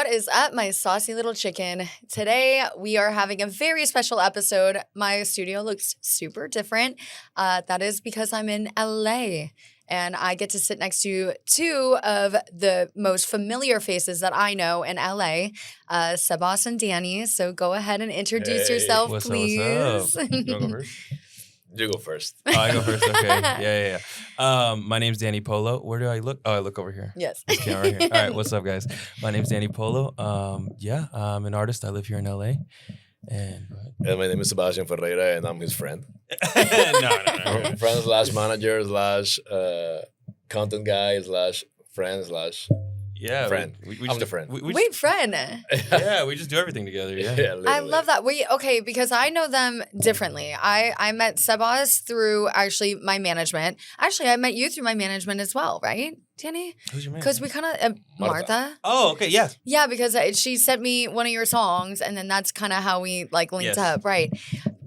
What is up, my saucy little chicken? Today, we are having a very special episode. My studio looks super different. That is because I'm in LA. And I get to sit next to two of the most familiar faces that I know in LA, Sebastian and Danny. So go ahead and introduce yourself, please. What's up? You want to go first? You go first. Oh, I go first. Okay. Yeah. My name's Danny Polo. Where do I look? Oh, I look over here. Yes. This camera right here. All right. What's up, guys? My name's Danny Polo. I'm an artist. I live here in LA. And my name is Sebastian Ferreira, and I'm his friend. no. Friend slash manager slash content guy slash friend slash friend. I'm the friend. Wait, friend. Yeah, we just do everything together. Yeah. I love that. Okay, because I know them differently. I met Sebas through actually my management. Actually, I met you through my management as well, right, Danny? Who's your man? Because we kind of Martha. Oh, okay, yeah. Yeah, because she sent me one of your songs, and then that's kind of how we linked up, right?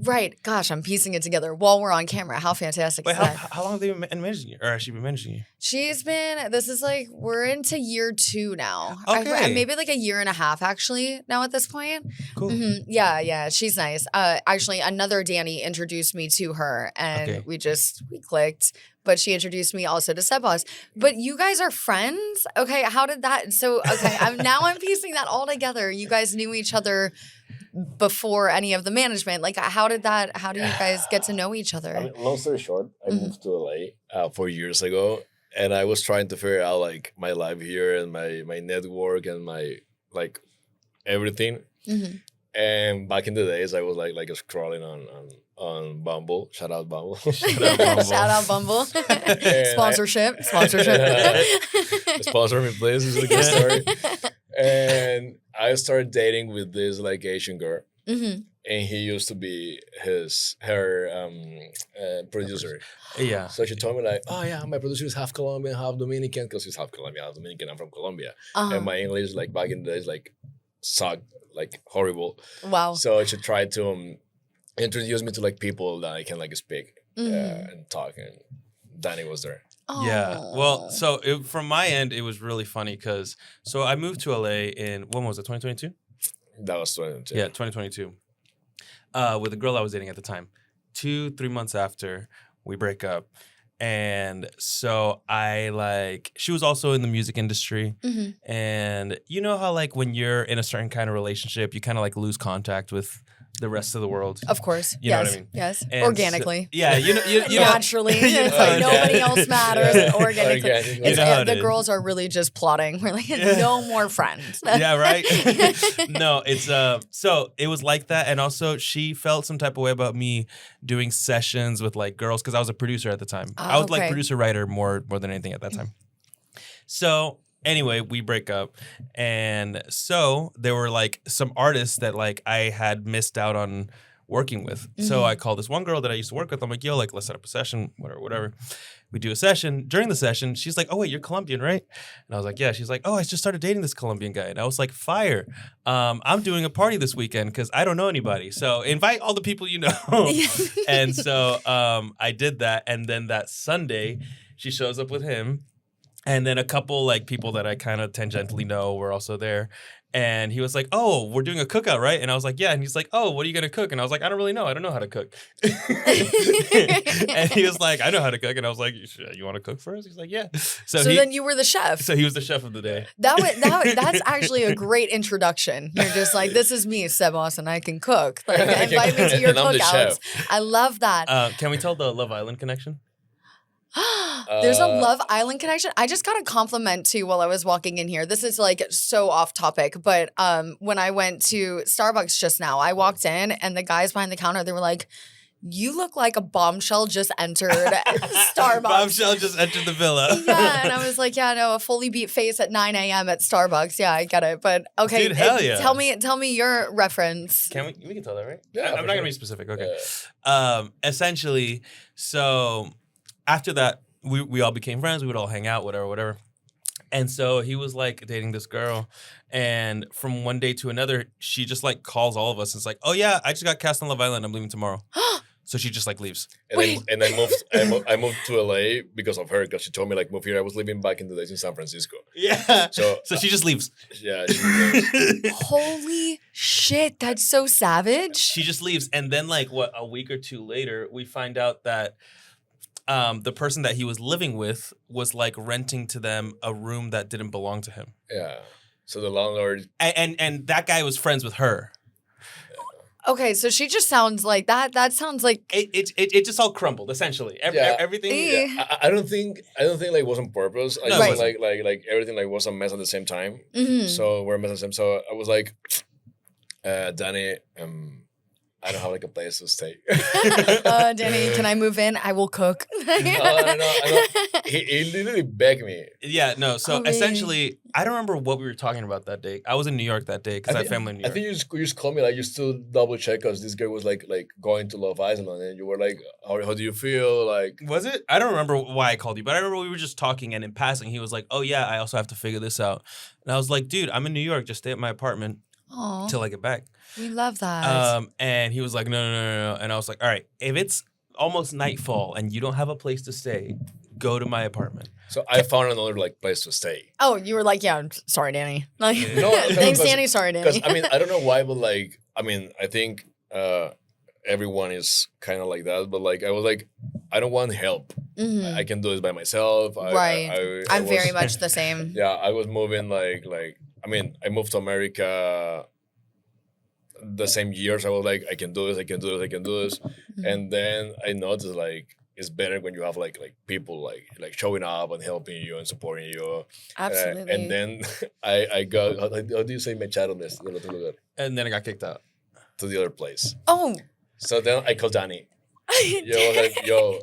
Right. Gosh, I'm piecing it together while we're on camera. How fantastic is that? How long have they been managing you? Or has she been managing you? We're into year 2 now. Okay. Maybe like a year and a half actually now at this point. Cool. Mm-hmm. Yeah, she's nice. Actually, another Danny introduced me to her and we clicked. But she introduced me also to Sebas. But you guys are friends? Okay, how did that? So, okay, I'm piecing that all together. You guys knew each other before any of the management. Like, how do you guys get to know each other? Long story short, I moved to LA 4 years ago, and I was trying to figure out like my life here and my network and my everything. Mm-hmm. And back in the days, I was like scrolling on Bumble. Shout out Bumble. Shout out Bumble. Sponsorship. Sponsor me, please. This is a good story. And I started dating with this Asian girl. Mm-hmm. And he used to be her producer. Yeah. So she told me my producer is half Colombian, half Dominican, because he's half Colombian, half Dominican. I'm from Colombia. Uh-huh. And my English, back in the days, sucked, horrible. Wow. So she tried to introduce me to people that I can speak and talk, and Danny was there. Oh. Yeah. Well, so from my end, it was really funny because I moved to LA in, when was it, 2022? That was 2022. Yeah, 2022. With a girl I was dating at the time. 2-3 months after, we break up. And so she was also in the music industry. Mm-hmm. And you know how when you're in a certain kind of relationship, you kind of lose contact with the rest of the world. Of course. You know what I mean? Yes. And organically. Naturally. It's nobody else matters. Organically. The girls are really just plotting. We're no more friends. Yeah, right? No, it's so it was like that. And also she felt some type of way about me doing sessions with girls because I was a producer at the time. I was producer writer more than anything at that time. So anyway, we break up. And so there were some artists that I had missed out on working with. Mm-hmm. So I called this one girl that I used to work with. I'm like, yo, let's set up a session, whatever. We do a session. During the session, she's like, oh, wait, you're Colombian, right? And I was like, yeah. She's like, oh, I just started dating this Colombian guy. And I was like, fire. I'm doing a party this weekend because I don't know anybody. So invite all the people you know. And so I did that. And then that Sunday, she shows up with him. And then a couple people that I kind of tangentially know were also there. And he was like, oh, we're doing a cookout, right? And I was like, yeah. And he's like, oh, what are you going to cook? And I was like, I don't really know. I don't know how to cook. And he was like, I know how to cook. And I was like, you want to cook for us? He's like, yeah. So then you were the chef. So he was the chef of the day. That's actually a great introduction. You're just like, this is me, Sebas, and I can cook. Invite me to your cookouts. I love that. Can we tell the Love Island connection? There's a Love Island connection. I just got a compliment too while I was walking in here. This is so off topic, but when I went to Starbucks just now, I walked in and the guys behind the counter, they were like, you look like a bombshell just entered Starbucks. Bombshell just entered the villa. Yeah, and I was like, yeah, no, a fully beat face at 9 a.m. at Starbucks. Yeah, I get it. But okay, dude, hell yeah. Tell me your reference. Can we can tell that, right? Yeah, I'm not gonna be specific. Okay. Yeah. Essentially, so after that, we all became friends. We would all hang out, whatever. And so he was dating this girl, and from one day to another, she just calls all of us. And it's like, oh yeah, I just got cast on Love Island. I'm leaving tomorrow. So she just like leaves. And I moved to LA because of her, because she told me like move here. I was living back in the days in San Francisco. Yeah. So she just leaves. Yeah. She leaves. Holy shit, that's so savage. She just leaves, and then like a week or two later, we find out that the person that he was living with was like renting to them a room that didn't belong to him. Yeah. So the landlord and that guy was friends with her. Okay, so she just sounds like that. That sounds like it just all crumbled essentially. Everything. Yeah. I don't think like it was on purpose. I just like everything like was a mess at the same time. Mm-hmm. So we're a mess at the same. So I was like, Danny, I don't have like a place to stay. Danny, can I move in? I will cook. No. He literally begged me. Yeah, no. So essentially, I don't remember what we were talking about that day. I was in New York that day because I have family in New York. I think you just called me like you still double check because this girl was like going to Love Island and you were like, how do you feel? Like, was it? I don't remember why I called you, but I remember we were just talking and in passing, he was like, oh yeah, I also have to figure this out. And I was like, dude, I'm in New York. Just stay at my apartment till I get back. We love that. And he was like, no. And I was like, all right, if it's almost nightfall and you don't have a place to stay, go to my apartment. So I found another like place to stay. Oh, you were like, yeah, I'm sorry, Danny. Like, no, thanks, Danny. Sorry, Danny. Because I mean, I don't know why, but like, I mean, I think everyone is kind of like that. But like, I was like, I don't want help. Mm-hmm. I can do this by myself. I'm very much the same. Yeah, I was moving like I mean, I moved to America the same year, so I was like, I can do this. Mm-hmm. And then I noticed like it's better when you have like people like showing up and helping you and supporting you. Absolutely. And then I got, how do you say mecharones? And then I got kicked out to the other place. Oh. So then I called Danny. I was like, yo,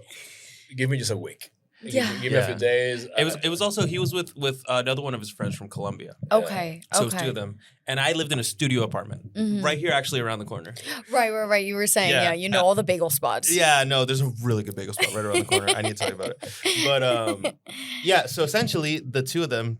give me just a week. Give me a few days. It was also, he was with another one of his friends from Colombia. Okay. So it was two of them. And I lived in a studio apartment right here, actually around the corner. Right. You were saying, you know all the bagel spots. Yeah, no, there's a really good bagel spot right around the corner. I need to tell you about it. But so essentially the two of them,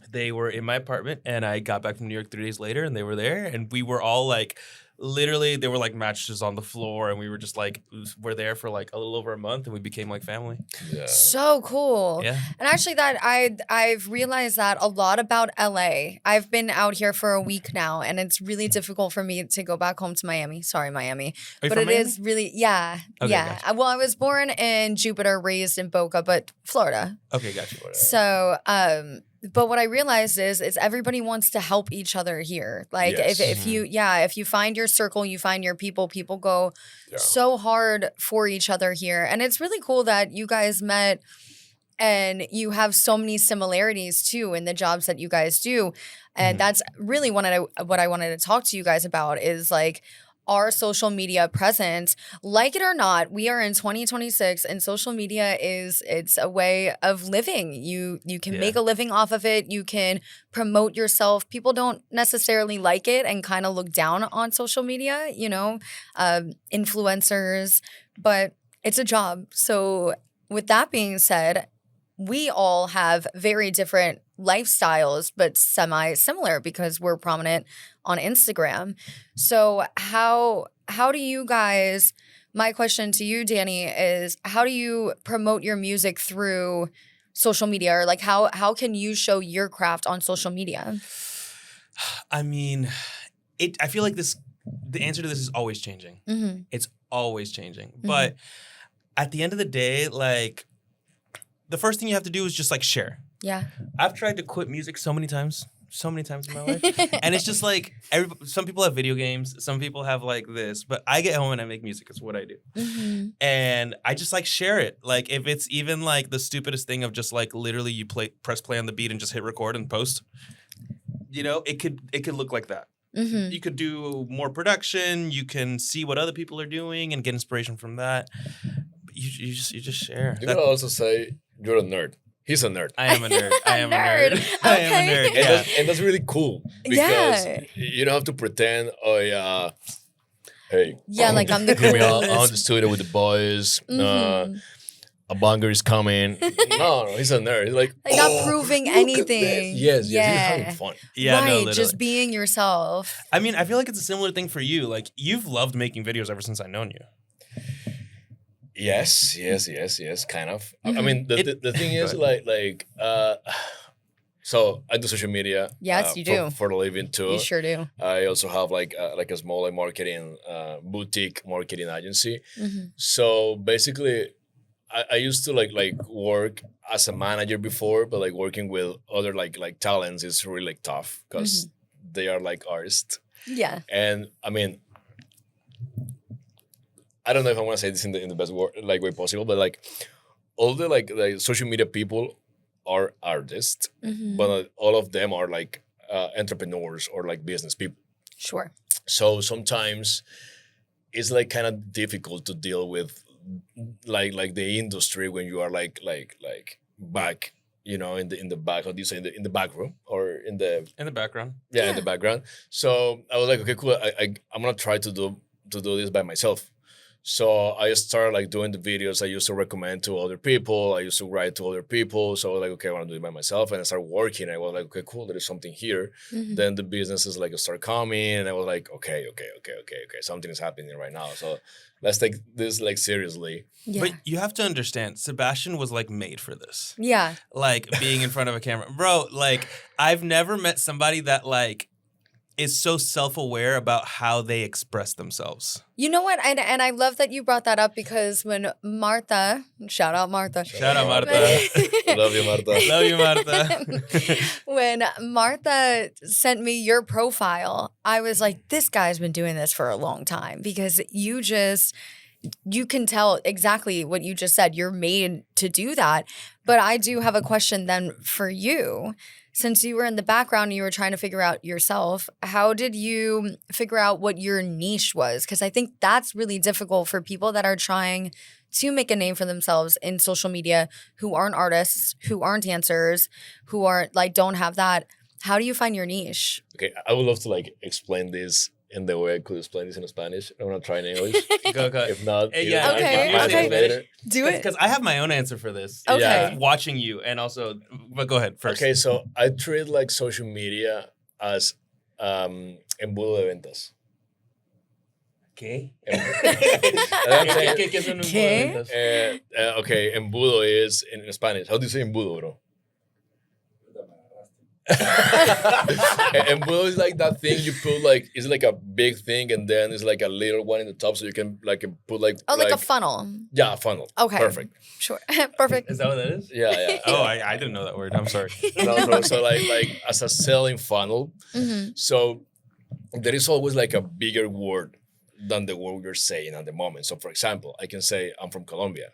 they were in my apartment and I got back from New York 3 days later and they were there and we were all like, literally, there were like mattresses on the floor, and we were just like, we're there for like a little over a month, and we became like family. Yeah. So cool. Yeah. And actually, that I've realized that a lot about LA. I've been out here for a week now, and it's really difficult for me to go back home to Miami. Sorry, Miami, but it is really yeah. Gotcha. Well, I was born in Jupiter, raised in Boca, but Florida. Okay, gotcha. So, but what I realized is everybody wants to help each other here. Like if you find your circle, you find your people go so hard for each other here. And it's really cool that you guys met and you have so many similarities too in the jobs that you guys do. And that's really what I wanted to talk to you guys about is like our social media presence. Like it or not, we are in 2026 and social media it's a way of living. You can make a living off of it. You can promote yourself. People don't necessarily like it and kind of look down on social media, influencers, but it's a job. So with that being said, we all have very different lifestyles, but semi-similar because we're prominent on Instagram. So how do you guys, my question to you, Danny, is how do you promote your music through social media? Or like how can you show your craft on social media? I mean, I feel like the answer to this is always changing. Mm-hmm. It's always changing. Mm-hmm. But at the end of the day, like, the first thing you have to do is just like share. Yeah. I've tried to quit music so many times in my life. And it's just like, some people have video games, some people have like this, but I get home and I make music. It's what I do. Mm-hmm. And I just like share it. Like if it's even like the stupidest thing of just like literally you press play on the beat and just hit record and post, it could look like that. Mm-hmm. You could do more production. You can see what other people are doing and get inspiration from that. You just share. You could also say you're a nerd. He's a nerd. I am a nerd. I am a nerd. Okay. I am a nerd. Yeah. And that's really cool because you don't have to pretend, hey. Yeah, like I'm the coolest. I'm on the studio with the boys. Mm-hmm. A banger is coming. No, he's a nerd. He's like not proving anything. Yes, he's having fun. Yeah, right, no, just being yourself. I mean, I feel like it's a similar thing for you. Like, you've loved making videos ever since I've known you. Yes, kind of. I mean, the thing is so I do social media. Yes, you do for a living too. You sure do. I also have like a small like marketing boutique marketing agency. So basically, I used to like work as a manager before, but like working with other like talents is really like tough because they are like artists. Yeah. And I mean, I don't know if I want to say this in the best way possible, but like all the like social media people are artists, but all of them are like entrepreneurs or like business people. Sure. So sometimes it's like kind of difficult to deal with like the industry when you are like back, in the back. How do you say in the back room or in the background? Yeah, in the background. So I was like, okay, cool. I'm gonna try to do this by myself. So I started like doing the videos I used to recommend to other people. I used to write to other people. So I was like, okay, I want to do it by myself. And I started working. I was like, okay, cool. There is something here. Then the businesses like start coming. And I was like, okay. Something is happening right now. So let's take this like seriously. Yeah. But you have to understand, Sebastian was like made for this. Yeah. Like being in front of a camera. Bro, like I've never met somebody that like is so self-aware about how they express themselves. You know what? And I love that you brought that up because when Martha, shout out Martha. Love you, Martha. Love you, Martha. When Martha sent me your profile, I was like, this guy's been doing this for a long time because you can tell exactly what you just said. You're made to do that. But I do have a question then for you. Since you were in the background and you were trying to figure out yourself, how did you figure out what your niche was? Because I think that's really difficult for people that are trying to make a name for themselves in social media who aren't artists, who aren't dancers, who aren't like don't have that. How do you find your niche? Okay, I would love to like explain this in the way I could explain this in Spanish. I'm gonna try in English. Go. If not, okay. Do it. Because I have my own answer for this. Okay. Yeah. Watching you and also, but go ahead first. Okay, so I treat like social media as embudo de ventas. ¿Qué? ¿Qué es un embudo de ventas? Okay, embudo is in Spanish. How do you say embudo, bro? Embudo is like that thing you put like it's like a big thing and then it's like a little one in the top so you can like put like like a funnel. Yeah, a funnel. Okay. Perfect. Sure. Perfect. Is that what that is? Yeah. Oh, I didn't know that word. I'm sorry. No, so like as a selling funnel. So there is always like a bigger word than the word you're saying at the moment. So for example, I can say I'm from Colombia,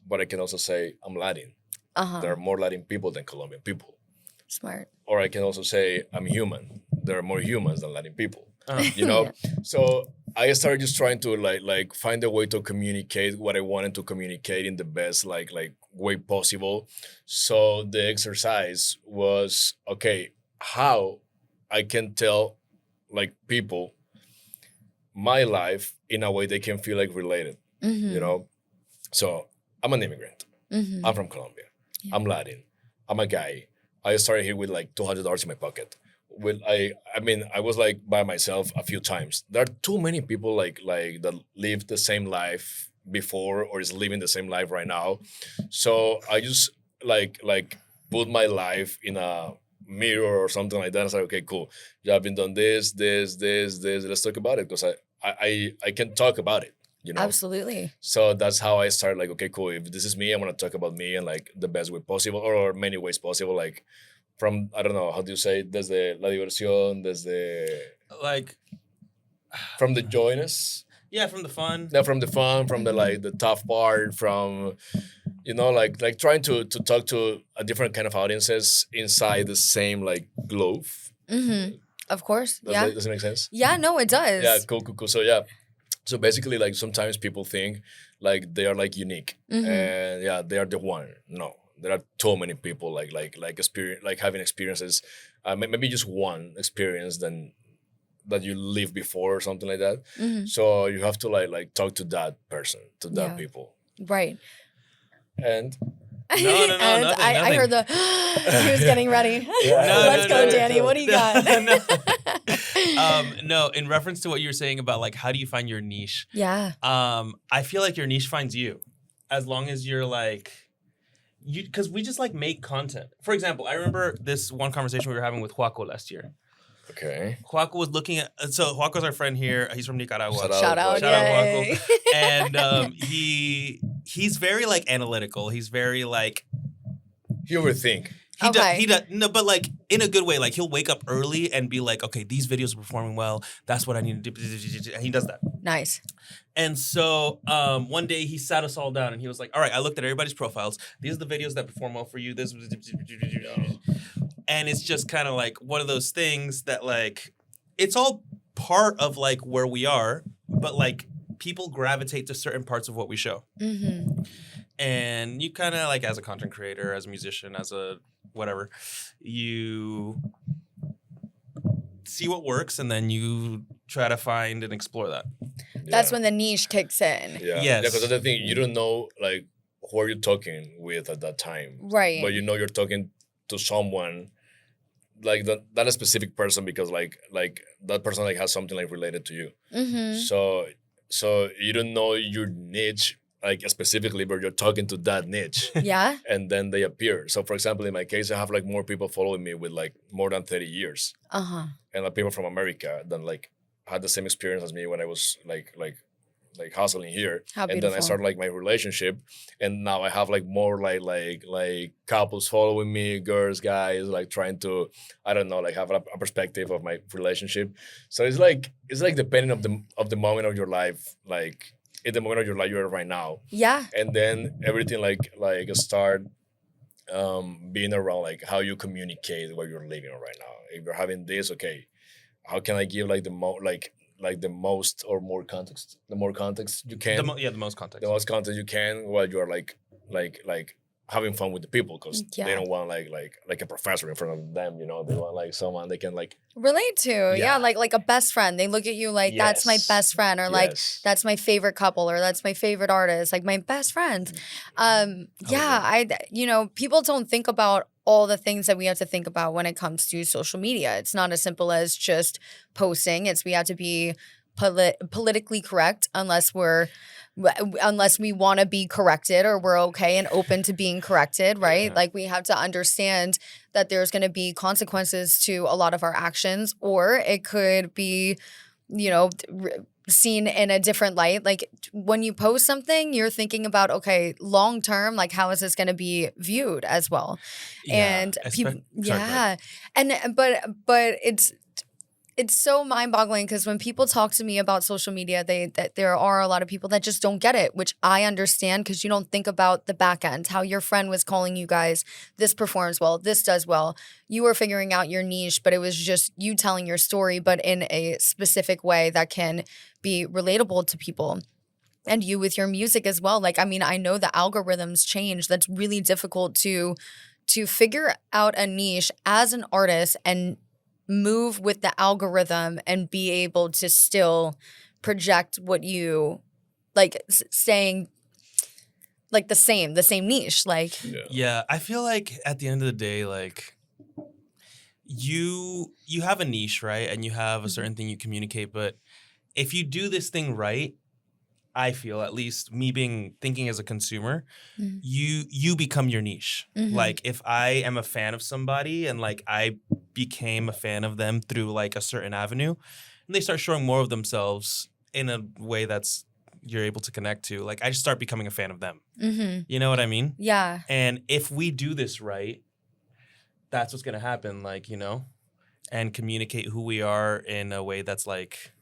but I can also say I'm Latin. There are more Latin people than Colombian people. Smart. Or I can also say I'm human. There are more humans than Latin people. You know? So I started just trying to like find a way to communicate what I wanted to communicate in the best like way possible. So the exercise was, okay, how I can tell like people my life in a way they can feel like related. You know? So I'm an immigrant. I'm from Colombia. Yeah. I'm Latin. I'm a guy. I started here with like $200 in my pocket. I mean, I was like by myself a few times. There are too many people like that lived the same life before or is living the same life right now. So I just like put my life in a mirror or something like that. I was like, okay, cool. Yeah, I've been done this. Let's talk about it because I can talk about it. You know? Absolutely. So that's how I started like, okay, cool. If this is me, I'm going to talk about me in like the best way possible or many ways possible. Like from, I don't know, how do you say, desde la diversión, desde... Like... From the joyness. Yeah, from the fun. Yeah, from the fun, from the like the tough part, from, you know, like trying to talk to a different kind of audiences inside the same like globe. Of course. Does it make sense? Yeah, no, it does. Yeah, cool. So yeah. So basically, like sometimes people think like they are like unique, and yeah, they are the one. No, there are too many people like experience like having experiences, maybe just one experience that you lived before or something like that. So you have to like talk to that person, to that people, right? And no, and nothing. I heard the he was getting ready. Let's go, Danny. What do you got? No, in reference to what you were saying about like how do you find your niche? Yeah. I feel like your niche finds you. as long as you're like, because we just like make content. For example, I remember this one conversation we were having with Joaco last year. Okay. Joaco was looking at, so Joaco's our friend here. He's from Nicaragua. Shout out Joaco. And he's very like analytical. He's very like, he overthink. He does, no, but like in a good way. Like he'll wake up early and be like, okay, these videos are performing well. That's what I need to do. And he does that. Nice. And so one day he sat us all down and he was like, all right, I looked at everybody's profiles. These are the videos that perform well for you. This, and it's just kind of like one of those things that like, it's all part of like where we are, but like people gravitate to certain parts of what we show. Mm-hmm. And you kind of like, as a content creator, as a musician, as a whatever, you see what works and then you try to find and explore that. That's when the niche kicks in. Yeah. Yes. Because that's the thing, you don't know like who you're talking with at that time. Right. But you know you're talking to someone like that specific person because like that person like has something like related to you. Mm-hmm. So you don't know your niche like specifically, but you're talking to that niche. Yeah. And then they appear. So for example, in my case, I have like more people following me with like more than 30 years. Uh-huh. And like people from America that like had the same experience as me when I was like hustling here. How and beautiful. Then I started like my relationship, and now I have like more like couples following me, girls, guys, like trying to, I don't know, like have a perspective of my relationship. So it's like depending of the moment of your life, like in the moment of your life you're right now. Yeah. And then everything like start being around like how you communicate what you're living right now. If you're having this, okay, how can I give like the the most or more context, the more context you can. The most context. The most context you can while you're like having fun with the people, because they don't want like a professor in front of them, you know. They want like someone they can like relate to. Yeah, like a best friend. They look at you like that's my best friend, or like that's my favorite couple, or that's my favorite artist, like my best friend. People don't think about all the things that we have to think about when it comes to social media. It's not as simple as just posting. We have to be politically correct unless we want to be corrected, or we're okay and open to being corrected, right? Yeah. Like we have to understand that there's going to be consequences to a lot of our actions, or it could be, seen in a different light. Like when you post something, you're thinking about, okay, long term, like how is this going to be viewed as well? Yeah, and people, but it's so mind-boggling, because when people talk to me about social media, there are a lot of people that just don't get it, which I understand, because you don't think about the back end, how your friend was calling you guys, this performs well, this does well. You were figuring out your niche, but it was just you telling your story, but in a specific way that can be relatable to people. And you with your music as well. Like, I mean, I know the algorithms change. That's really difficult to figure out a niche as an artist and move with the algorithm and be able to still project what you like, saying like the same niche. Like, yeah, I feel like at the end of the day, like you have a niche, right? And you have a certain thing you communicate, but if you do this thing right, I feel, at least me thinking as a consumer, you become your niche. Mm-hmm. Like if I am a fan of somebody and like I became a fan of them through like a certain avenue, and they start showing more of themselves in a way that's you're able to connect to, like I just start becoming a fan of them. Mm-hmm. You know what I mean? Yeah. And if we do this right, that's what's gonna happen. Like, and communicate who we are in a way that's like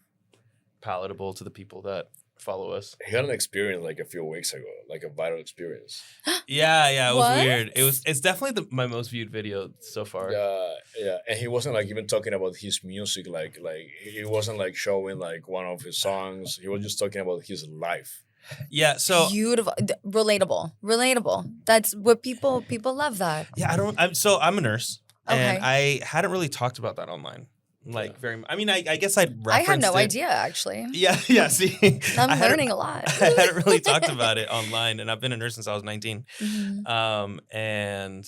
palatable to the people that follow us. He had an experience like a few weeks ago, like a viral experience. Yeah, it was weird. It's definitely my most viewed video so far. Yeah, and he wasn't like even talking about his music, like he wasn't like showing like one of his songs. He was just talking about his life. Yeah, so beautiful, relatable. That's what people love that. Yeah, I'm a nurse, and I hadn't really talked about that online. Like very, I mean, I guess I had no idea actually. Yeah. See, I'm learning a lot. I hadn't really talked about it online, and I've been a nurse since I was 19. Mm-hmm. And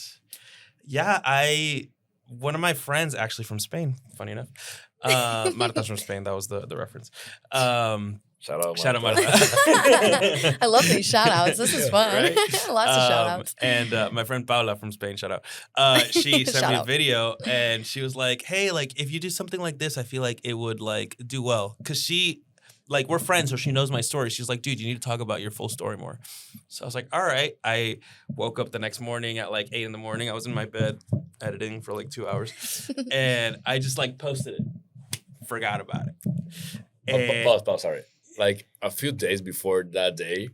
yeah, one of my friends actually from Spain, funny enough, Marta's from Spain. That was the reference. Shout out, Marta. I love these shout outs. This is fun. Right? Lots of shout outs. And my friend Paula from Spain, shout out. She sent me a video and she was like, hey, like if you do something like this, I feel like it would like do well. Cause she, like we're friends, so she knows my story. She's like, dude, you need to talk about your full story more. So I was like, all right. I woke up the next morning at like 8 a.m. I was in my bed editing for like 2 hours. And I just like posted it. Forgot about it. Pause, sorry. Like a few days before that day,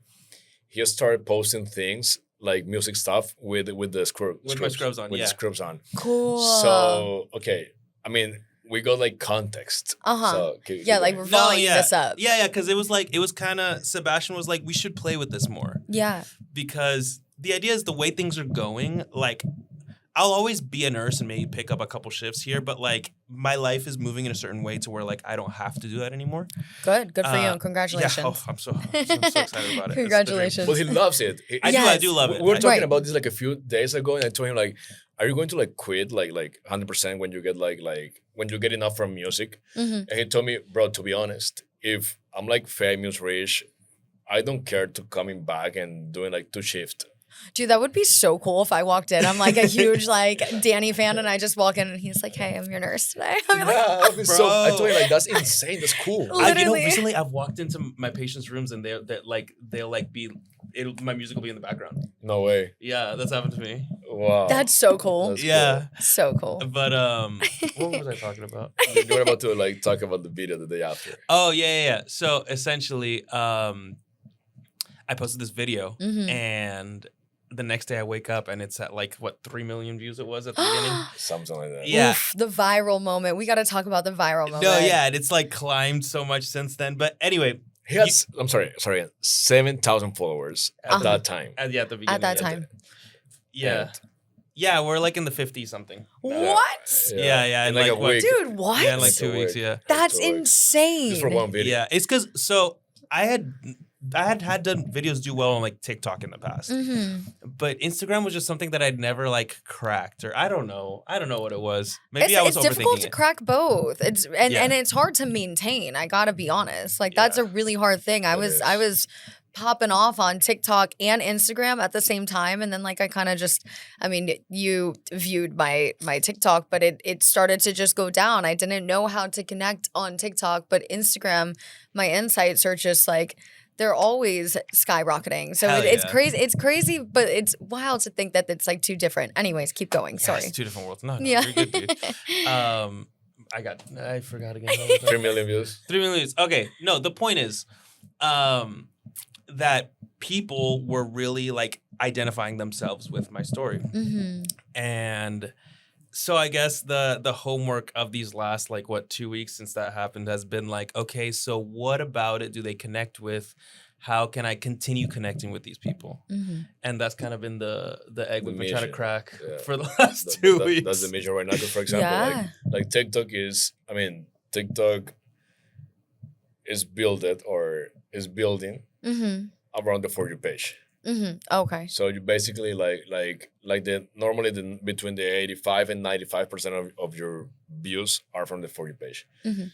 he started posting things like music stuff with the scrubs. With my scrubs on, with the scrubs on. Cool. So okay, I mean, we got like context. So, like we're following this up. Yeah, because it was kind of Sebastian was like, we should play with this more. Yeah. Because the idea is the way things are going, like. I'll always be a nurse and maybe pick up a couple shifts here, but like my life is moving in a certain way to where like I don't have to do that anymore. Good for you. Congratulations. Yeah, I'm so excited about it. Congratulations. Well, he loves it. I do love it. We were talking about this like a few days ago, and I told him like, are you going to like quit like 100% when you get like when you get enough from music? And he told me, bro, to be honest, if I'm like famous, rich, I don't care to coming back and doing like 2 shifts. Dude, that would be so cool if I walked in. I'm like a huge like Danny fan, and I just walk in and he's like, "Hey, I'm your nurse today." I'm like, I told you like that's insane. That's cool. Recently I've walked into my patients' rooms and they'll be my music will be in the background. No way. Yeah, that's happened to me. Wow, that's so cool. That's cool. So cool. But what was I talking about? You were about to like talk about the video the day after. Oh yeah. So essentially, I posted this video and. The next day I wake up and it's at like, what, 3 million views it was at the beginning? Something like that. Yeah. Oof, the viral moment. We got to talk about the viral moment. No, yeah. And it's like climbed so much since then. But anyway. He has, 7,000 followers at that time. At the beginning. At that time. Yeah. Yeah, we're like in the 50 something. What? Yeah. In like a week. Dude, what? Yeah, in like 2 weeks, yeah. That's insane. Just for one video. Yeah, it's because, I had done videos do well on like TikTok in the past, but Instagram was just something that I'd never like cracked, or I don't know what it was. Maybe I was overthinking it. It's difficult to crack both. And it's hard to maintain. I gotta be honest. Like that's a really hard thing. I was popping off on TikTok and Instagram at the same time, and then like I kind of just, I mean, you viewed my TikTok, but it started to just go down. I didn't know how to connect on TikTok, but Instagram, my insights are just like. They're always skyrocketing. So it's crazy. It's crazy, but it's wild to think that it's like 2 different. Anyways, keep going. Sorry. It's 2 different worlds. No, yeah. You're good, dude. I forgot again. 3 million views. 3 million views. Okay. No, the point is that people were really like identifying themselves with my story. And so I guess the homework of these last 2 weeks since that happened has been like, okay, so what about it do they connect with? How can I continue connecting with these people? And that's kind of been the egg we've been trying to crack for the last 2 weeks. That's the mission right now. For example, like TikTok is building around the For You page. Okay. So you basically between the 85 and 95% of your views are from the For You page.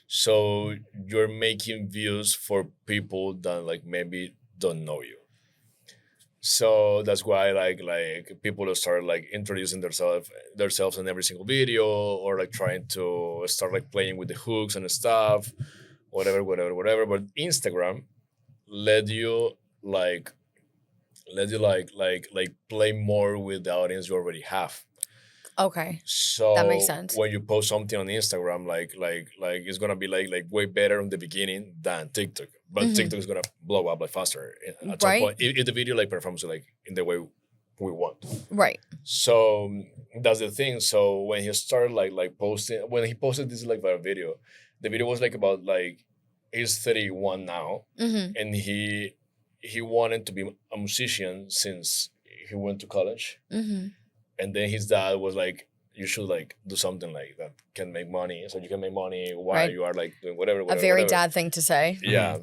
So you're making views for people that like maybe don't know you. So that's why like people start like introducing themselves in every single video, or like trying to start like playing with the hooks and stuff, whatever. But Instagram let you play more with the audience you already have. Okay. So that makes sense. When you post something on Instagram, like it's gonna be like way better in the beginning than TikTok. But TikTok is gonna blow up like faster at some point if the video like performs like in the way we want. Right. So that's the thing. So when he started when he posted this like video, the video was like about like he's 31 now, and he wanted to be a musician since he went to college. And then his dad was like, you should like do something like that can make money, so you can make money while you are like doing whatever. A very dad thing to say. Yeah.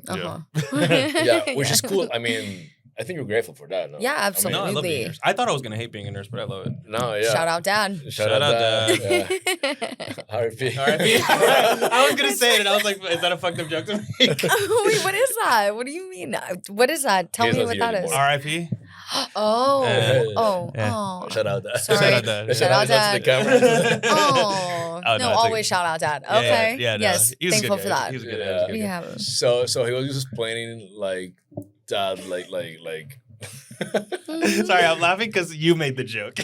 Yeah, which is cool. I mean, I think you're grateful for that. No? Yeah, absolutely. No, I love being a nurse. I thought I was gonna hate being a nurse, but I love it. No, yeah. Shout out, Dad. Shout out, Dad. Yeah. R.I.P. I was gonna say it, and I was like, "Is that a fucked up joke to make?" Wait, what is that? What do you mean? What is that? Tell me what that is. R.I.P. Oh, Yeah. oh. Shout out, Dad. Sorry. Shout out, Dad. Shout out, to Dad. the camera. Oh, Oh, no, no, always shout out, Dad. Okay. Yeah, no. Yes, He was a good thankful guy. for that. He was a good Yeah. guy. He was a good We guy. have him. So he was just explaining like that, like. Sorry, I'm laughing because you made the joke.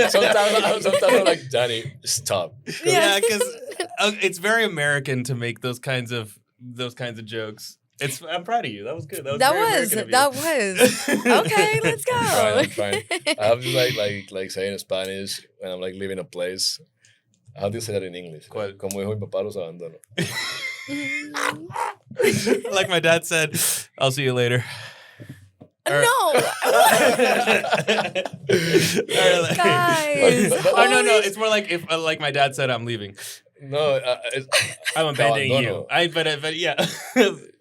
sometimes I'm like, Danny, stop. Yeah, because it's very American to make those kinds of jokes. I'm proud of you. That was good. That was. Okay, let's go. I'm trying. I have to like say in Spanish when I'm like leaving a place. How do you say that in English? ¿Cuál? Como dijo mi papá, los abandono. Like my dad said, I'll see you later. No. Guys. Oh, no. It's more like if like my dad said, I'm leaving. No, I'm abandoning you. But yeah.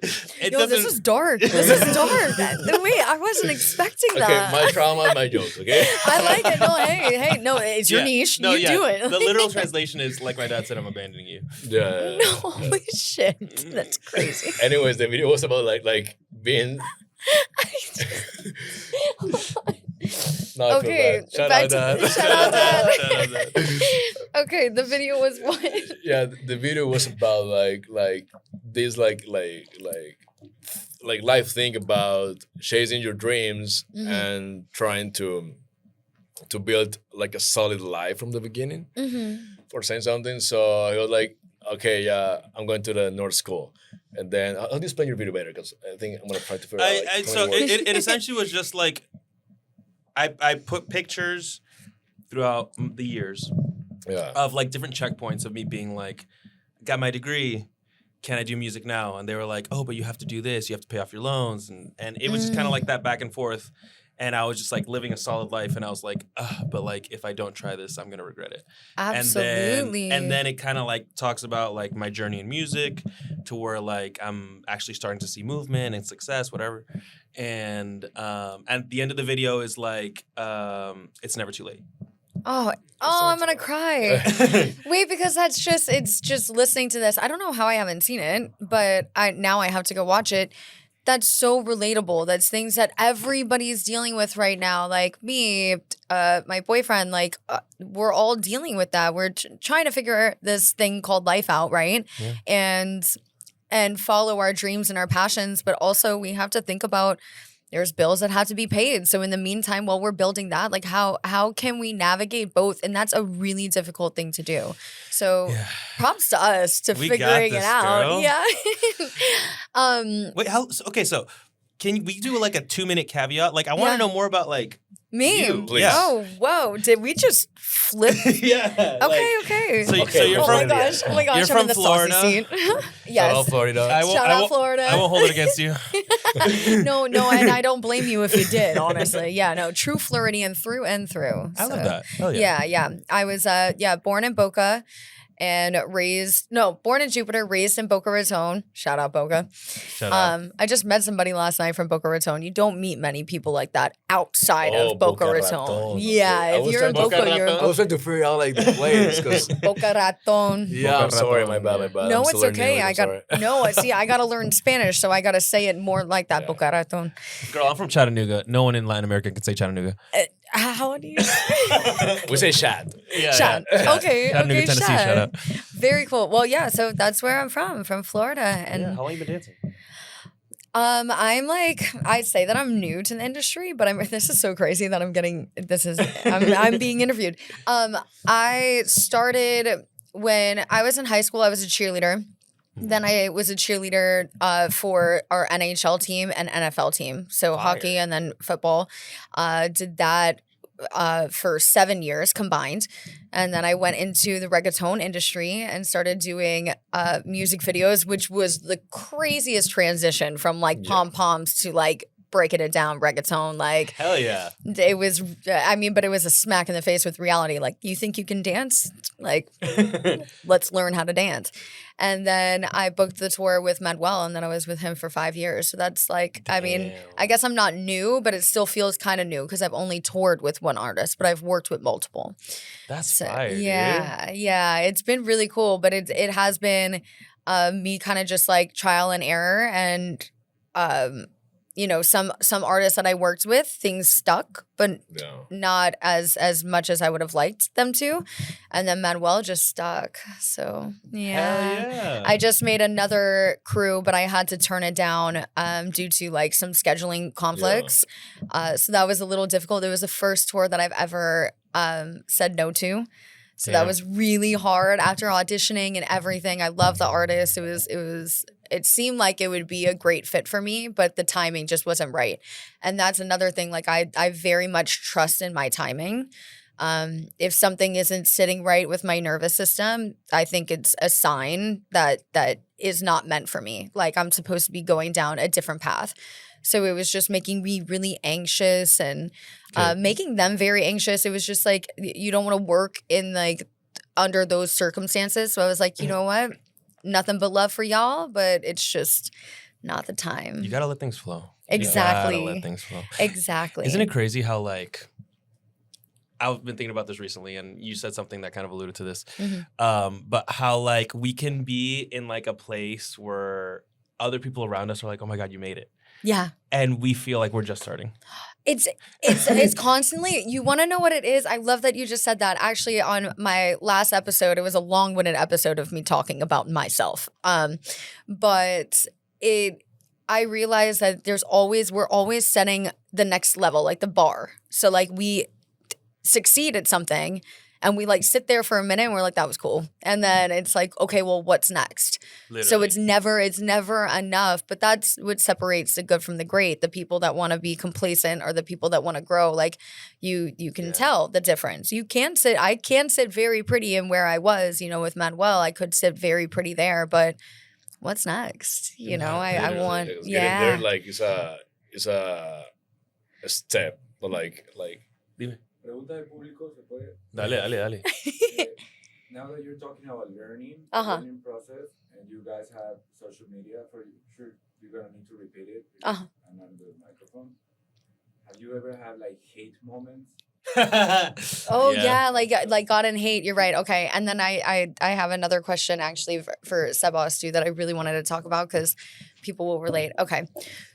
This is dark. This is dark. Wait, I wasn't expecting that. Okay, my trauma, my jokes, okay? I like it. No, hey, no, it's your niche. No, you do it. The literal translation is like my dad said, I'm abandoning you. Yeah. No, holy shit. That's crazy. Anyways, the video was about like being. No, Okay, shout back out, to- Dad. shout out, Dad. Shout out, Dad. Okay, the video was what? Yeah, the video was about like this like life thing about chasing your dreams and trying to build like a solid life from the beginning for saying something. So I was like, okay, yeah, I'm going to the North School. And then I'll just explain your video better because I think I'm gonna try to figure out. Like, So it essentially was just like I put pictures throughout the years of like different checkpoints of me being like, got my degree, can I do music now? And they were like, oh, but you have to do this, you have to pay off your loans, and it was just kind of like that back and forth. And I was just like living a solid life, and I was like, but like if I don't try this, I'm gonna regret it. Absolutely. And then it kind of like talks about like my journey in music, to where like I'm actually starting to see movement and success, whatever. And at the end of the video is like, it's never too late. Oh, I'm gonna cry. Wait, because it's just listening to this. I don't know how I haven't seen it, but now I have to go watch it. That's so relatable. That's things that everybody's dealing with right now. Like me, my boyfriend, like we're all dealing with that. We're trying to figure this thing called life out, right? Yeah. And follow our dreams and our passions. But also we have to think about there's bills that have to be paid. So in the meantime, while we're building that, like how can we navigate both? And that's a really difficult thing to do. So props to us to figuring it out. Girl. Yeah. Wait, okay, so can we do like a 2-minute caveat? Like I want to know more about like me. You, please. Yeah. Oh, whoa. Did we just flip? Yeah. Okay. So you're Oh from my gosh. You're I'm from in the Florida. saucy seat. Shout Yes. out Florida. Shout out Florida. I won't hold it against you. No, and I don't blame you if you did, honestly. Yeah, no, true Floridian through and through. I love that. Hell yeah. Yeah. I was born in Boca and born in Jupiter, raised in Boca Raton. Shout out Boca. Shout out. I just met somebody last night from Boca Raton. You don't meet many people like that outside of Boca Raton. Yeah, if you're in Boca, you're in I was trying to figure out like the place because Boca Raton. yeah, I'm sorry, my bad. No, I'm it's still learning okay. English, I got to learn Spanish, so I got to say it more like that, Boca Raton. Girl, I'm from Chattanooga. No one in Latin America can say Chattanooga. How do you? We say Shad. Yeah. Shad. Okay, Chattanooga, Tennessee. Shad. Shout out. Very cool. Well, yeah. So that's where I'm from Florida, and How long you been dancing? I'm like, I say that I'm new to the industry, but this is so crazy that I'm being interviewed. I started when I was in high school. I was a cheerleader. Then I was a cheerleader for our NHL team and NFL team. So hockey and then football. Did that for 7 years combined. And then I went into the reggaeton industry and started doing music videos, which was the craziest transition from like pom-poms to like breaking it down, reggaeton. Like, hell yeah. It was, but it was a smack in the face with reality. Like, you think you can dance? Like, let's learn how to dance. And then I booked the tour with Manuel, and then I was with him for 5 years. So that's like, Damn. I guess I'm not new, but it still feels kind of new because I've only toured with one artist, but I've worked with multiple. That's fire, yeah, dude. Yeah. It's been really cool, but it has been me kind of just like trial and error. And, some artists that I worked with, things stuck, but not as much as I would have liked them to. And then Manuel just stuck. So, yeah. Hell yeah. I just made another crew, but I had to turn it down due to like some scheduling conflicts. Yeah. So that was a little difficult. It was the first tour that I've ever said no to. So that was really hard after auditioning and everything. I love the artist. It seemed like it would be a great fit for me, but the timing just wasn't right. And that's another thing. Like I very much trust in my timing. If something isn't sitting right with my nervous system, I think it's a sign that is not meant for me. Like I'm supposed to be going down a different path. So it was just making me really anxious and making them very anxious. It was just like, you don't want to work in like under those circumstances. So I was like, you know what? Nothing but love for y'all, but it's just not the time. You got to let things flow. Exactly. You got to let things flow. Exactly. Isn't it crazy how like, I've been thinking about this recently, and you said something that kind of alluded to this. Mm-hmm. But how like we can be in like a place where other people around us are like, oh my God, you made it. Yeah. And we feel like we're just starting. It's constantly, you want to know what it is? I love that you just said that. Actually, on my last episode, it was a long-winded episode of me talking about myself. But I realized that we're always setting the next level, like the bar. So like we succeed at something and we like sit there for a minute and we're like, that was cool. And then it's like, okay, well, what's next? Literally. So it's never enough. But that's what separates the good from the great. The people that want to be complacent or the people that want to grow. Like you can tell the difference. I can sit very pretty in where I was, with Manuel. I could sit very pretty there, but what's next? I want, there, like it's a step, but like. Dime. Pregunta del público, ¿se puede? Dale. Now that you're talking about learning process, and you guys have social media, for sure you're gonna need to repeat it. I'm on the microphone. Have you ever had like hate moments? Like God and hate. You're right. Okay, and then I have another question actually for Sebastian that I really wanted to talk about because people will relate. Okay,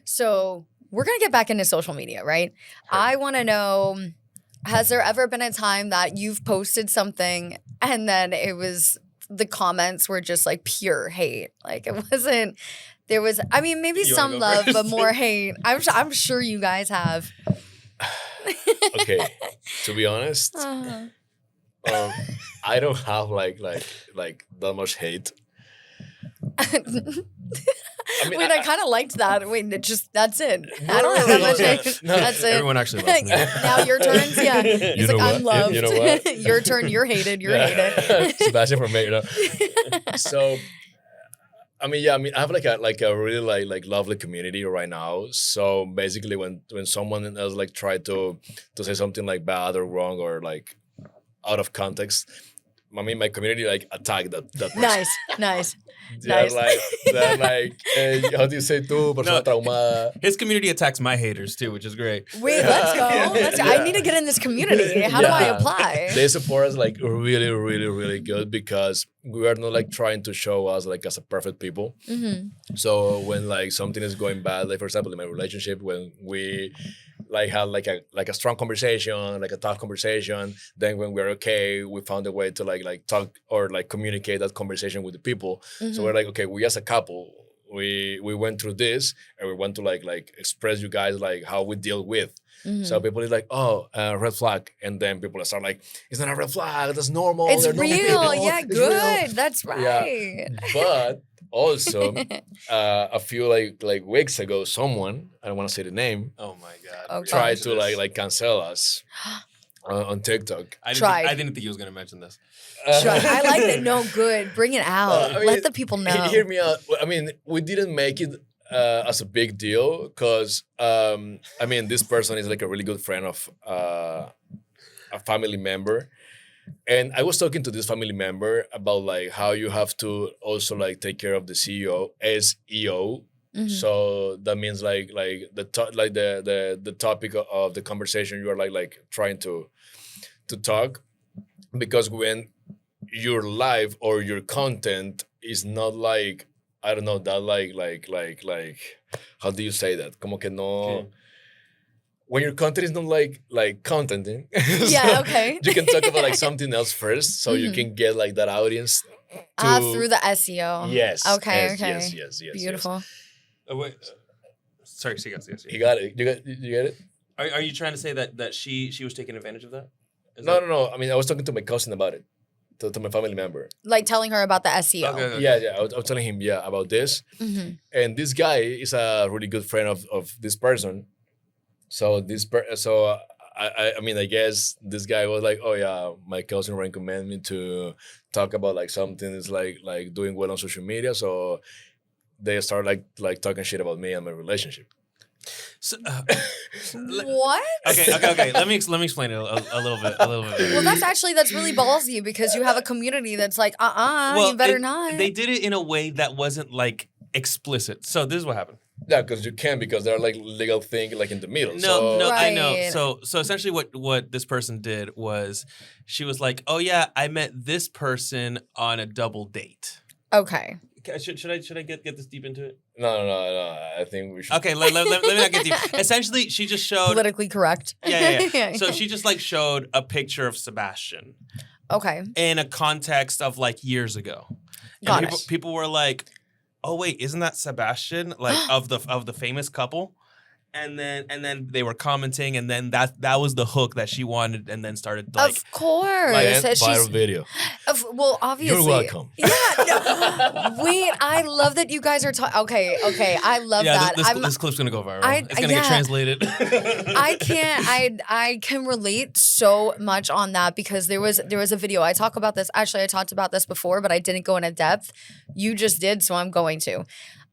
so we're gonna get back into social media, right? Sure. I want to know. Has there ever been a time that you've posted something and then the comments were just like pure hate? Like it wasn't, there was, maybe some love, but more hate. I'm sure you guys have. Okay, to be honest, I don't have like that much hate. I kind of liked that. That's it. I don't have that much hate. That's it. Everyone actually loves me. Now your turns. Yeah. He's like, I'm loved. You know what? Your turn. You're hated. You're hated. Sebastian Ferreira. So, I have like a really like lovely community right now. So basically, when someone else like tried to say something like bad or wrong or like out of context, my community like attacked that person. Nice. They're like, how do you say tú, persona traumada? His community attacks my haters too, which is great. Wait, let's go. I need to get in this community. How do I apply? They support us like really, really, really good because we are not like trying to show us like as a perfect people. Mm-hmm. So when like something is going bad, like for example in my relationship, when we like had like a strong conversation, like a tough conversation, then when we're okay, we found a way to like talk or like communicate that conversation with the people. Mm-hmm. So we're like, okay, we as a couple, we went through this and we want to like express you guys like how we deal with. Mm-hmm. So people is like, red flag. And then people start like, it's not a red flag, that's normal. It's real. Yeah, it's good. Real. That's right. Yeah. But also, a few like weeks ago, someone, I don't want to say the name. Oh my God. Tried to like cancel us on TikTok. I didn't think he was going to mention this. I like that. No, good. Bring it out. Let the people know. Hear me out. We didn't make it as a big deal because I mean this person is like a really good friend of a family member, and I was talking to this family member about like how you have to also like take care of the SEO. So that means like the topic of the conversation you are like trying to talk, because when your live or your content is not like, I don't know, that like how do you say that? Como que no. Okay. When your content is not like contenting, yeah, okay, you can talk about like something else first, so you can get like that audience through the SEO. Yes. Okay. Yes, okay. Yes. Beautiful. Yes. Oh, wait. Sorry, yes. You got it. You get it. Are you trying to say that she was taking advantage of that? No. I mean, I was talking to my cousin about it, to my family member. Like telling her about the SEO. Okay. Yeah. I was telling him, about this. And this guy is a really good friend of this person. So I mean, I guess this guy was like, oh yeah, my cousin recommended me to talk about like something that's like doing well on social media. So they start like talking shit about me and my relationship. So, what? Okay. Let me explain it a little bit. Well, that's really ballsy, because you have a community that's like, you better not. They did it in a way that wasn't like explicit. So this is what happened. Yeah, because you can, because there are like legal things like in the middle. No, right. I know. So essentially what this person did was she was like, oh yeah, I met this person on a double date. Okay. Should I get this deep into it? No. I think we should. Okay, let me not get deep. Essentially, she just showed politically correct. Yeah. So she just like showed a picture of Sebastian. Okay. In a context of like years ago. Got it. People were like, oh wait, isn't that Sebastian? Like of the famous couple? And then they were commenting, and then that was the hook that she wanted, and then started like, of course, like viral video. Well, obviously, you're welcome. Yeah. No. Wait, I love that you guys are talking. Okay. I love that. This clip's gonna go viral. It's gonna get translated. I can relate so much on that, because there was a video. I talked about this before, but I didn't go into depth. You just did, so I'm going to.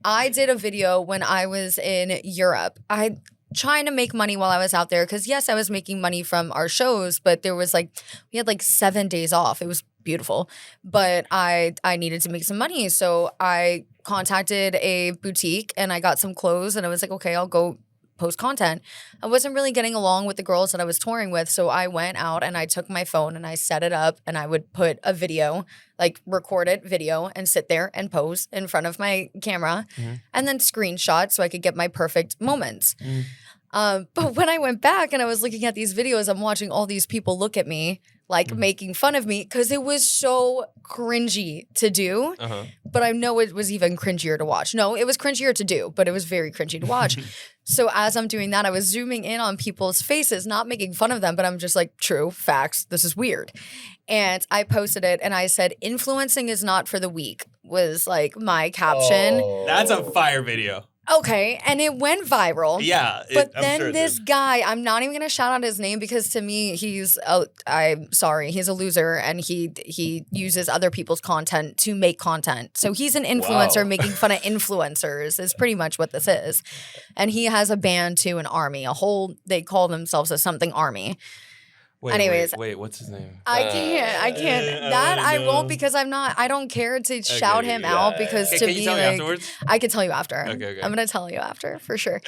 I did a video when I was in Europe. I trying to make money while I was out there, because yes, I was making money from our shows, but there was we had 7 days off. It was beautiful, but I needed to make some money, so I contacted a boutique and I got some clothes, and I was like, okay, I'll go post content. I wasn't really getting along with the girls that I was touring with, so I went out and I took my phone and I set it up, and I would put a video, recorded video, and sit there and pose in front of my camera, and then screenshot so I could get my perfect moments. But when I went back and I was looking at these videos, I'm watching all these people look at me making fun of me, because it was so cringy to do. But I know it was even cringier to watch. No, it was cringier to do, but it was very cringy to watch. So as I'm doing that, I was zooming in on people's faces, not making fun of them, but I'm just like, true, facts, this is weird. And I posted it and I said, influencing is not for the weak, was my caption. Oh. That's a fire video. Okay, and it went viral. Yeah. But then this guy, I'm not even going to shout out his name, because to me, I'm sorry, he's a loser, and he uses other people's content to make content. So he's an influencer making fun of influencers is pretty much what this is. And he has a band too, an army, they call themselves a something army. Anyways, wait, what's his name? I can't. I won't, because I don't care to shout him out, because to me, can you tell me afterwards? I can tell you after. Okay. I'm gonna tell you after for sure.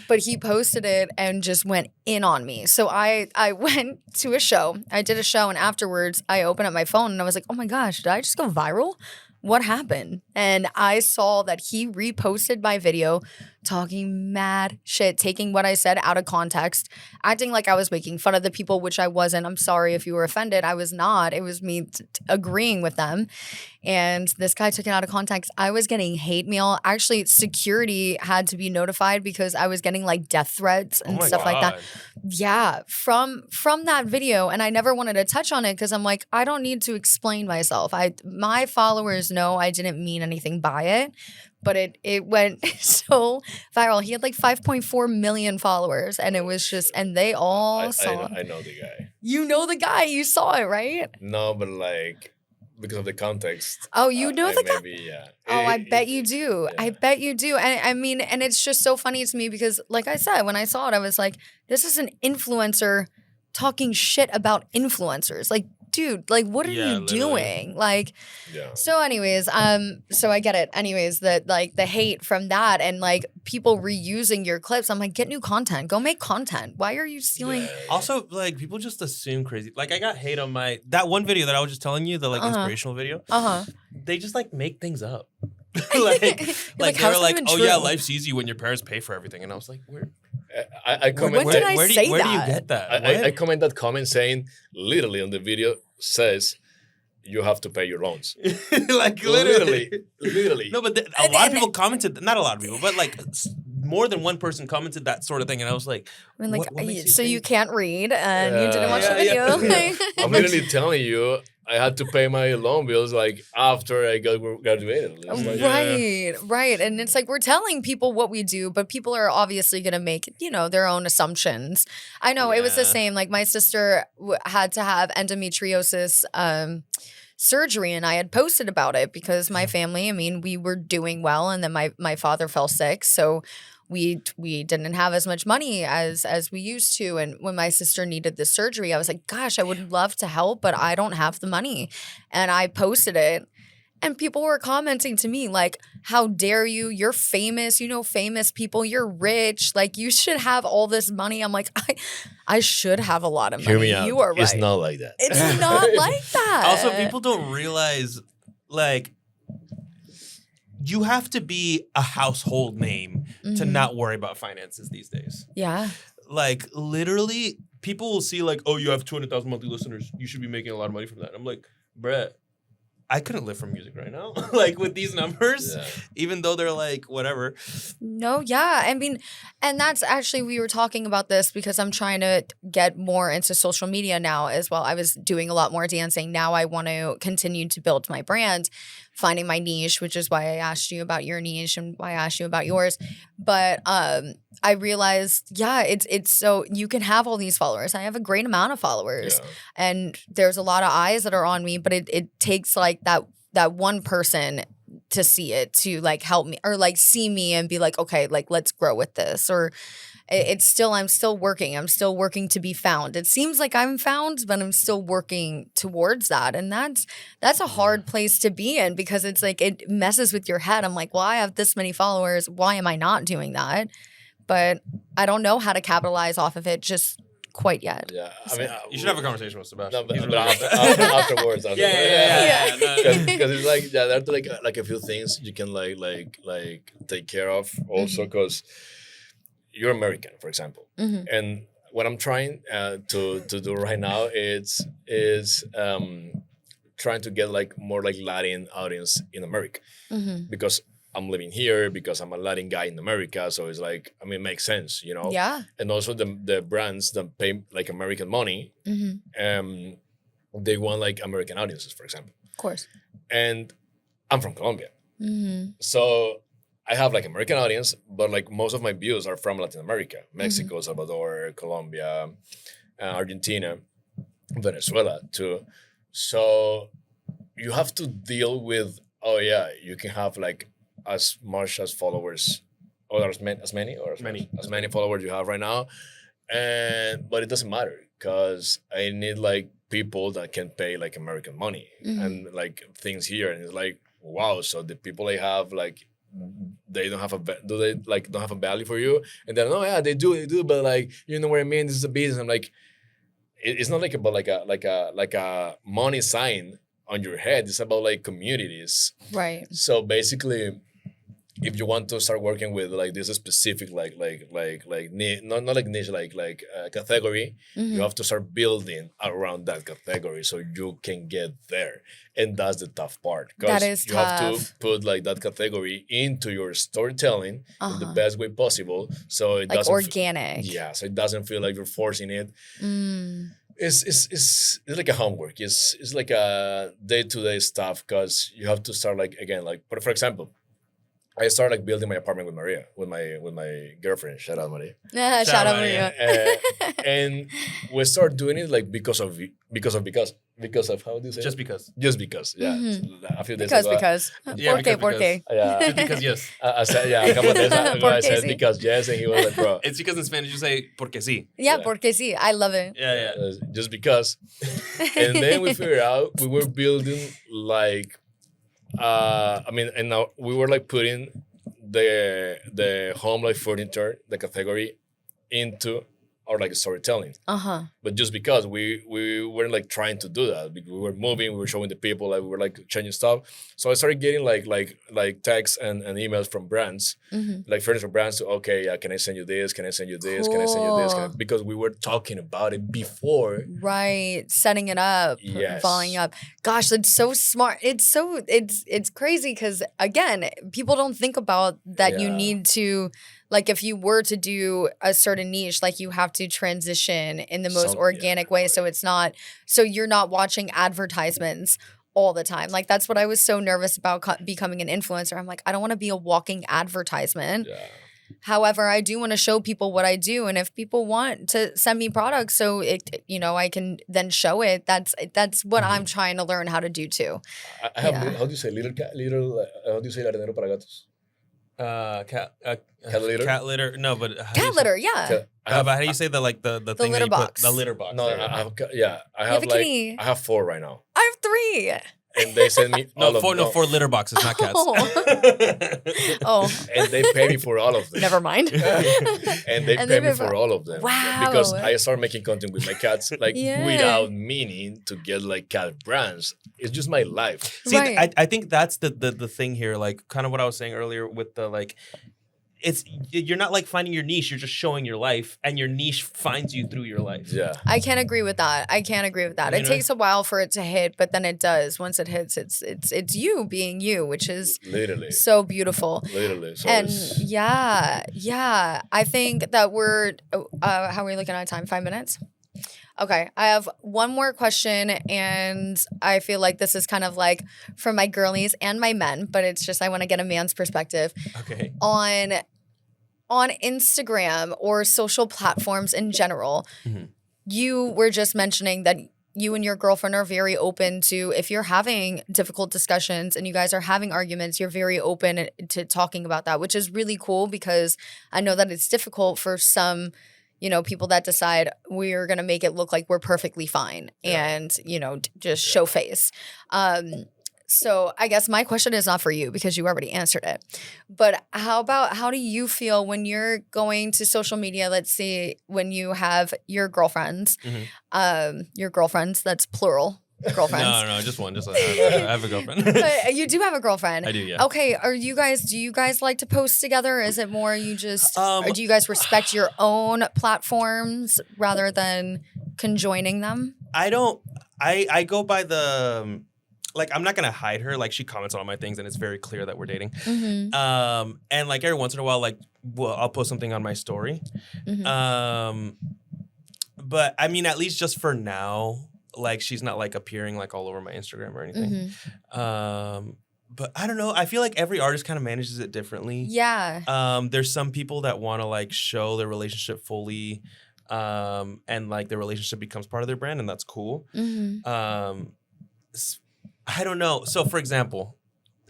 But he posted it and just went in on me. So I went to a show. I did a show, and afterwards I opened up my phone and I was like, oh my gosh, did I just go viral? What happened? And I saw that he reposted my video talking mad shit, taking what I said out of context, acting like I was making fun of the people, which I wasn't. I'm sorry if you were offended. I was not. It was me agreeing with them. And this guy took it out of context. I was getting hate mail. Actually, security had to be notified, because I was getting death threats and stuff like that. Yeah, from that video. And I never wanted to touch on it, because I'm like, I don't need to explain myself. My followers know I didn't mean anything by it. But it went so viral. He had 5.4 million followers, and it was just, and they all saw. I know the guy. You know the guy. You saw it, right? No, but because of the context. Oh, you know the guy? Maybe, yeah. Oh, I bet you do. Yeah. I bet you do. And I mean, and it's just so funny to me because, like I said, when I saw it, I was like, this is an influencer talking shit about influencers. Like, dude, like, what are you doing? Like, so anyways, so I get it. Anyways, like the hate from that and like people reusing your clips. I'm like, get new content. Go make content. Why are you stealing? Yeah. Also, like, people just assume crazy. Like, I got hate on that one video that I was just telling you, the like inspirational video. They just like make things up. like they were like, oh yeah, life's easy when your parents pay for everything, and I was like, where? I comment. When did I say that? Where do you get that? I comment that comment saying literally on the video says you have to pay your loans. Like literally. No, but a lot of people commented. Not a lot of people, but like more than one person commented that sort of thing, and I was like, I mean, like, so you can't read and you didn't watch the video. I'm literally telling you. I had to pay my loan bills like after I graduated. Right. And it's like we're telling people what we do, but people are obviously going to make, their own assumptions. I know it was the same. Like my sister had to have endometriosis surgery and I had posted about it because my family, I mean, we were doing well and then my father fell sick. So we didn't have as much money as we used to. And when my sister needed the surgery, I was like, gosh, I would love to help, but I don't have the money. And I posted it. And people were commenting to me like, how dare you? You're famous. You know famous people. You're rich. Like, you should have all this money. I'm like, I should have a lot of money. Hear me out. You are right. It's not like that. It's not like that. Also, people don't realize, like, you have to be a household name to not worry about finances these days. Yeah. Like, literally, people will see, like, oh, you have 200,000 monthly listeners. You should be making a lot of money from that. I'm like, bruh, I couldn't live from music right now. Like, with these numbers, even though they're, like, whatever. No, yeah. I mean, and that's actually, we were talking about this because I'm trying to get more into social media now as well. I was doing a lot more dancing. Now I want to continue to build my brand, finding my niche, which is why I asked you about your niche and why I asked you about yours. But I realized, it's so you can have all these followers. I have a great amount of followers and there's a lot of eyes that are on me, but it takes like that one person to see it, to like help me or like see me and be like, okay, like let's grow with this. Or I'm still working. I'm still working to be found. It seems like I'm found, but I'm still working towards that. And that's a hard place to be in because it's like it messes with your head. I'm like, well, I have this many followers. Why am I not doing that? But I don't know how to capitalize off of it just quite yet. Yeah, I mean, you should have a conversation with Sebastian. No, but afterwards. Yeah. Because it's like there are like a few things you can like take care of also because you're American, for example, and what I'm trying to do right now is trying to get like more like Latin audience in America because I'm living here because I'm a Latin guy in America. So it's like, I mean, it makes sense, Yeah. And also the brands that pay like American money, they want like American audiences, for example. Of course. And I'm from Colombia. So I have like American audience, but like most of my views are from Latin America, Mexico, Salvador, Colombia, Argentina, Venezuela too. So you have to deal with, you can have like as much as followers or as many followers you have right now, but it doesn't matter because I need like people that can pay like American money and like things here, and it's like, wow, so the people I have like they don't have don't have a value for you, and then they do, but like, you know what I mean, this is a business. I'm like, it's not like about like a money sign on your head. It's about like communities, right? So basically, if you want to start working with like this specific not like niche like category, you have to start building around that category so you can get there, and that's the tough part because you have to put like that category into your storytelling in the best way possible, so it like doesn't organic. So it doesn't feel like you're forcing it. It's like a homework. It's like a day-to-day stuff because you have to start like again, like for example, I started like building my apartment with Maria, with my girlfriend. Shout out Maria. Shout out Maria. And we started doing it like because of how do you say just it? because Yeah. A few days ago. Because yeah, porque. Yeah. Just because yes. I said a couple of days ago I said because yes, and he was like, bro. It's because in Spanish you say porque sí. Yeah, porque sí. I love it. Yeah. Just because. And then we figured out we were building like and now we were like putting the home like furniture, the category, into our like storytelling. But just because we weren't like trying to do that, we were moving, we were showing the people, like we were like changing stuff. So I started getting like texts and emails from brands, like furniture brands, to can I send you this? Can I send you this? Cool. Can I send you this? Because we were talking about it before. Right, setting it up, following up. Gosh, that's so smart. It's crazy because again, people don't think about that. You need to. Like if you were to do a certain niche, like you have to transition in the most organic way. So you're not watching advertisements all the time. Like that's what I was so nervous about becoming an influencer. I'm like, I don't want to be a walking advertisement. Yeah. However, I do want to show people what I do. And if people want to send me products so I can then show it, that's what I'm trying to learn how to do too. I have, how do you say, how do you say arenero para gatos? Cat litter? Cat litter. No, but cat litter, yeah. How do you say the thing litter box? The litter box. No, I have 4 right now. I have 3. And they send me four litter boxes, not cats. And they pay me for all of them. Never mind. and they pay me for all of them. Wow. Because I started making content with my cats, without meaning to get like cat brands. It's just my life. See, right. I think that's the thing here, like kind of what I was saying earlier with the like. You're not like finding your niche, you're just showing your life, and your niche finds you through your life. Yeah. I can't agree with that. It takes a while for it to hit, but then it does. Once it hits, it's you being you, which is literally so beautiful. Literally. So and yeah. I think that we're how are we looking at time? 5 minutes? Okay, I have one more question, and I feel like this is kind of like for my girlies and my men, but it's just I want to get a man's perspective. Okay. On Instagram or social platforms in general, you were just mentioning that you and your girlfriend are very open to, if you're having difficult discussions and you guys are having arguments, you're very open to talking about that, which is really cool because I know that it's difficult for some people that decide we're going to make it look like we're perfectly fine and, just show face. So I guess my question is not for you because you already answered it. But how do you feel when you're going to social media, let's say when you have your girlfriends, that's plural. Girlfriends. No, just one. I have a girlfriend. But you do have a girlfriend. I do, yeah. Okay, do you guys like to post together? Is it more you just, or do you guys respect your own platforms rather than conjoining them? I don't. I go by the. Like, I'm not going to hide her. Like, she comments on all my things, and it's very clear that we're dating. And, like, every once in a while, like, I'll post something on my story. But, I mean, at least just for now, like, she's not, like, appearing, like, all over my Instagram or anything. But I don't know. I feel like every artist kind of manages it differently. Yeah. There's some people that want to, like, show their relationship fully. And, like, their relationship becomes part of their brand, and that's cool. I don't know. So, for example,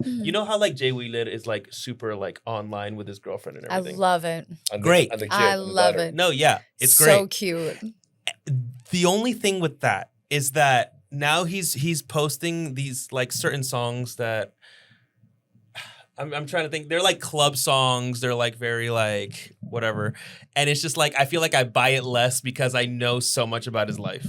you know how like Jay Wheeler is like super like online with his girlfriend and everything? I love it. Great. I love it. No, yeah. It's so great. So cute. The only thing with that is that now he's posting these like certain songs that I'm trying to think. They're like club songs. They're like very like whatever. And it's just like, I feel like I buy it less because I know so much about his life.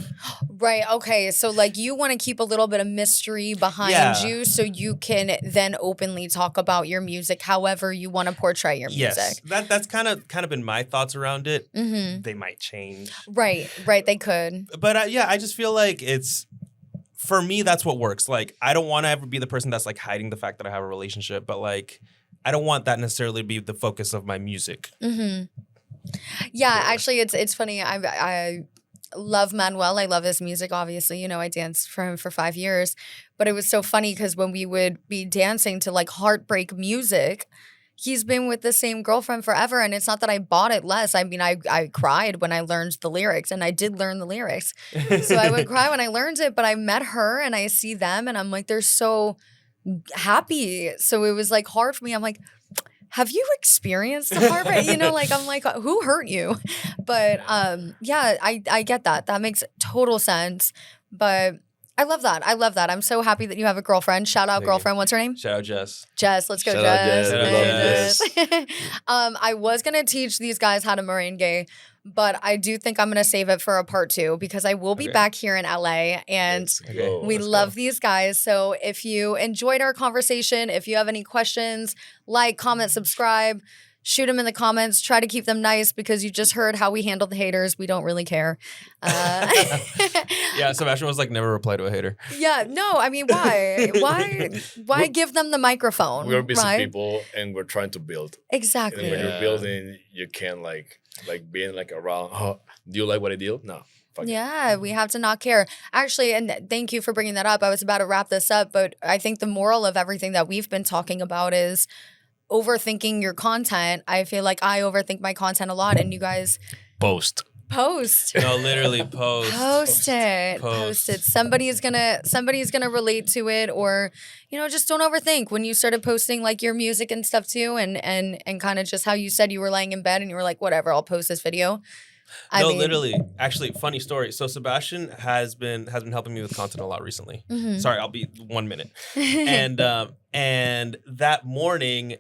Right. Okay. So like you want to keep a little bit of mystery behind you so you can then openly talk about your music however you want to portray your music. Yes. That's kind of been my thoughts around it. They might change. Right. They could. But I just feel like it's, for me, that's what works. Like, I don't want to ever be the person that's like hiding the fact that I have a relationship, but like, I don't want that necessarily to be the focus of my music. Yeah, actually, it's funny. I love Manuel. I love his music, obviously. I danced for him for 5 years. But it was so funny because when we would be dancing to like heartbreak music, he's been with the same girlfriend forever. And it's not that I bought it less. I mean, I cried when I learned the lyrics, and I did learn the lyrics. So I would cry when I learned it, but I met her and I see them and I'm like, they're so happy. So it was like hard for me. I'm like, have you experienced heartbreak? You know, like I'm like, who hurt you? But yeah, I get that. That makes total sense. But I love that. I love that. I'm so happy that you have a girlfriend. Shout out, girlfriend. What's her name? Shout out, Jess. Jess, let's go, Shout out, Jess. Jess. Shout out, Jess. I was gonna teach these guys how to merengue, but I do think I'm gonna save it for a part 2 because I will be back here in LA, and we love these guys. So if you enjoyed our conversation, if you have any questions, like, comment, subscribe. Shoot them in the comments. Try to keep them nice because you just heard how we handle the haters. We don't really care. Yeah, Sebastian was like, never reply to a hater. Yeah, no, I mean, why? Why give them the microphone? We're busy people and we're trying to build. Exactly. And when you're building, you can't like being like around, oh, do you like what I do? No. Yeah, we have to not care. Actually, and thank you for bringing that up. I was about to wrap this up, but I think the moral of everything that we've been talking about is overthinking your content. I feel like I overthink my content a lot, and you guys post. No, literally post. Post it. Somebody's gonna relate to it, or just don't overthink. When you started posting like your music and stuff too, and kind of just how you said you were laying in bed and you were like, whatever, I'll post this video. Literally. Actually, funny story. So Sebastian has been helping me with content a lot recently. Mm-hmm. Sorry, I'll be 1 minute. And that morning,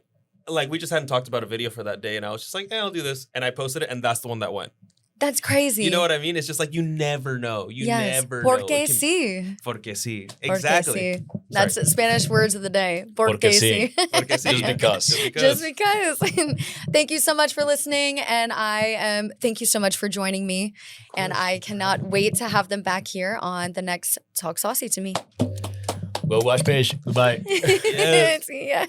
like, we just hadn't talked about a video for that day, and I was just like, I'll do this. And I posted it, and that's the one that went. That's crazy. You know what I mean? It's just like, you never know. You never Porque know. sí. Porque sí. Exactly. Porque sí. That's Spanish words of the day. Porque sí. Porque sí. Just because. Thank you so much for listening, and thank you so much for joining me. And I cannot wait to have them back here on the next Talk Saucy to me. Go watch Paige. Goodbye. Yeah.